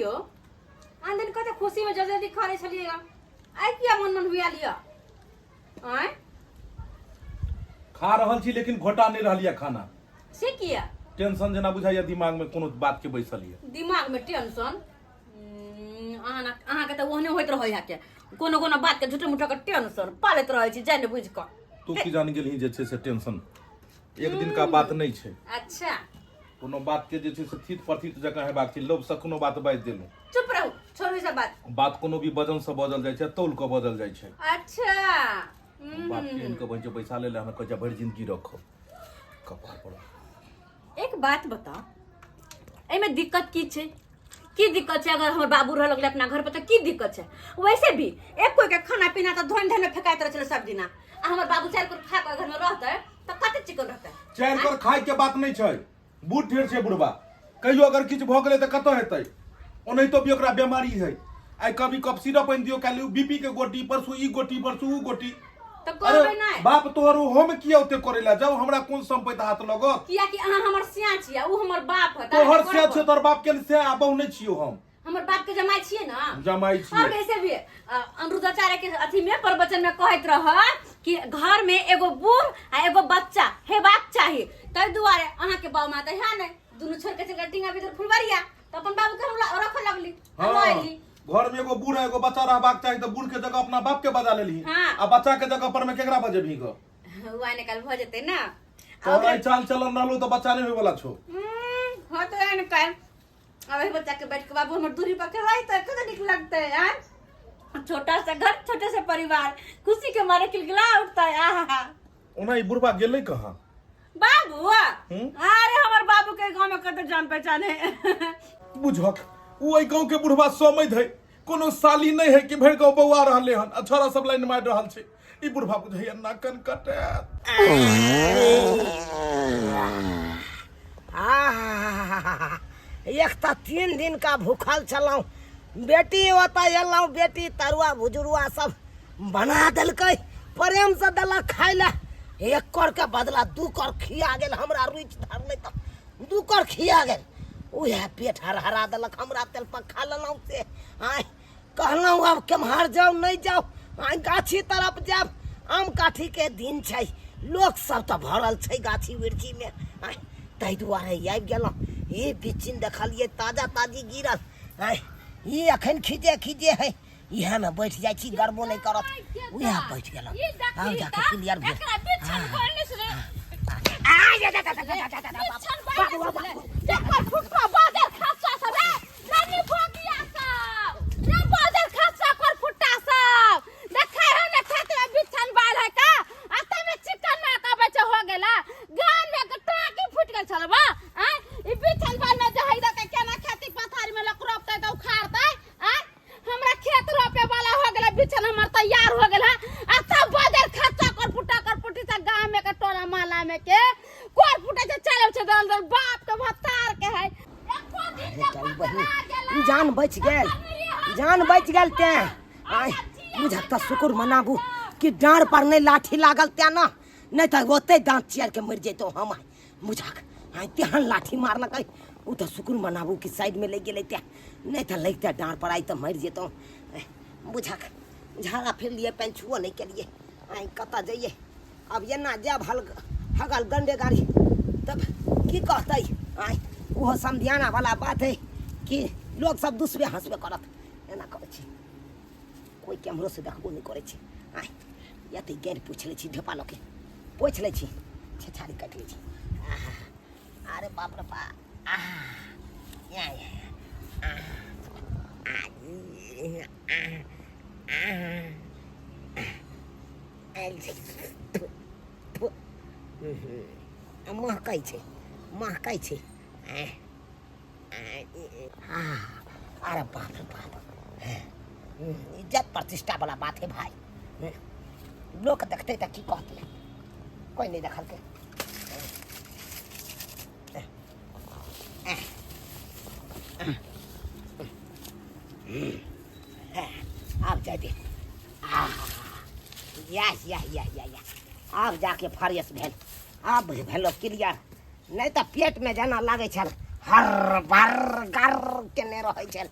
लियो आन दिन कते खुशी में जल्दी खा रहे छलिएगा आई किया मन मन हुआ लिया आय खा रहल छी लेकिन घोटा नहीं रहलिया खाना से किया टेंशन जना बुझाइया दिमाग में कोनो बात के बैसल है दिमाग में टेंशन अहाँ के त ओहने होइत रहै है के कोनो कोनो बात के झूठे मुठा के टेंशन पालत रहै छी जाने बुझ क तू की जान गेलही जे छै से टेंशन एक दिन का बात नहीं छै अच्छा कोनो बात के जे छै से थित प्रथित जगह हेबाक छै लोभ से कोनो बात बाजि देलू चुप रहू छोड़ू सब बात कोनो भी वजन से बदल जाय छै तौल के बदल जाय छै अच्छा बात के इनके बन पैसा ले हम कह भरि जिंदगी रखो कपार पर एक बात बता एमे दिक्कत की दिक्कत है अगर हमर बाबू रह लगले अपना घर पर तो की दिक्कत है वैसे भी एक कोई के खाना पीना तो धोन धन में फेंकाइत रह सब दिना आ हमर बाबू चार कर खा के घर में रहते तो कते चिकन रहते चार कर खाय के बात नहीं छै बूढ़ ढेर छै बुढ़बा कहियो अगर किछ भ गेलै त कत हेतै ओनहि तो भी ओकरा बीमारी है आई कभी कप सिरप आनि दियो काल्हि बीपी के गोटी परसू ई गोटी परसू ऊ गोटी तो करबे नहीं बाप तोहर हम किया ओते करेला जब हमरा कोन संपत्ति हाथ लगो किया कि अहाँ हमर सिया छिया ऊ हमर बाप है तोहर से छै तोहर बाप के से आबौ नहीं छियो हम हमर बाप के जमाई छिए ना जमाई छिए और वैसे भी अमृताचार्य के अथी में प्रवचन में कहत रह कि घर में एगो बूढ़ आ एगो बच्चा हेबाक चाहिए तै दुआरे अहाँ के बाप माता है नै दुनु छोड़ के चल टिंगा भीतर फुलवरिया तो अपन बाबू के हम रख लगली हम आइली घर में एगो बूढ़ एगो बच्चा रहबाक चाहिए तो बूढ़ के जगह अपना बाप के बजा लेली आ बच्चा के जगह पर में केकरा बजेबही ग हुआ निकाल भ जते ना तो आई चाल चलन रहलो तो बच्चा नहीं होय वाला छो हो तो एन काल अब बच्चा के बैठ के बाबू हमर दूरी पर के रही तो कत निक लगते है छोटा सा घर छोटे से परिवार खुशी के मारे किलकिला उठता है आहा ओना ई बुढ़बा गेलै कहां बाबू अरे हमर बाबू के गांव में कत जान पहचान है बुझक उ गांव के बुढ़बा समझ है कोनो साली नहीं है कि भर गांव बौआ रहले हन अछरा सब लाइन मार रहल छै ई बुढ़बा बुझैया नाकन कटे एक तो 3 दिन का भूखल चलाऊ बेटी होता एलौ बेटी तरुआ भुजुरुआ सब बना देलकै प्रेम से देलक खाय ला एक कर के बदला 2 कर खिया गेल हमरा रुचि धरले त 2 कर खिया गेल उहे पेट हरहरा देलक हमरा तेल पर खा लेलौ से आय कहलौ अब केम्हर जाऊ नहीं जाऊ आय गाछी तरफ जाब आम काठी के दिन छै लोग सब तो भरल छै गाछी वृक्षी में आय तै दुआरे आबि गेलौ ये बिचिन देखलिए ताजा ताजी गिरल आय ये अखन खींचे है इहे में बैठ जाय छी गरबो नहीं करत उहे बैठ गेलौ आब जाके क्लियर भेल जान बच गेल ते आय बुझत शुक्र मनाबू कि डाँड़ पर नहीं लाठी लागल ते ना नहीं तो ओते दांत चियर के मर जेतो हम बुझक आय तेहन लाठी मारलकै उ तो शुक्र मनाबू कि साइड में ले गेलै ते नहीं तो लगते डाँड़ पर आई तो मर जेतो बुझक झाड़ा फिर लिए पेंचुओ नहीं के लिए आय कत जाइए अब ये ना जब हगल गंडे गाड़ी तब की कहते आय वो समझाना वाला बात है कि लोग सब दूसरे हंसबे करत एना कहै छी कोई कैमरो से देखबो नहीं करे छी आय या ते गैर पूछ ले छी ढेपा लके पूछ ले छी छछारी काट ले छी अरे बाप रे बा या महकाई छै अरे बाप रे बाप इज्जत प्रतिष्ठा वाला बात है भाई लोग देखते तो की कहते कोई नहीं देखल के आप जाते आप जाके फरियस भेल आप भेलो क्लियर नहीं तो पेट में जाना लागे छल हर भर गर केने रहे छल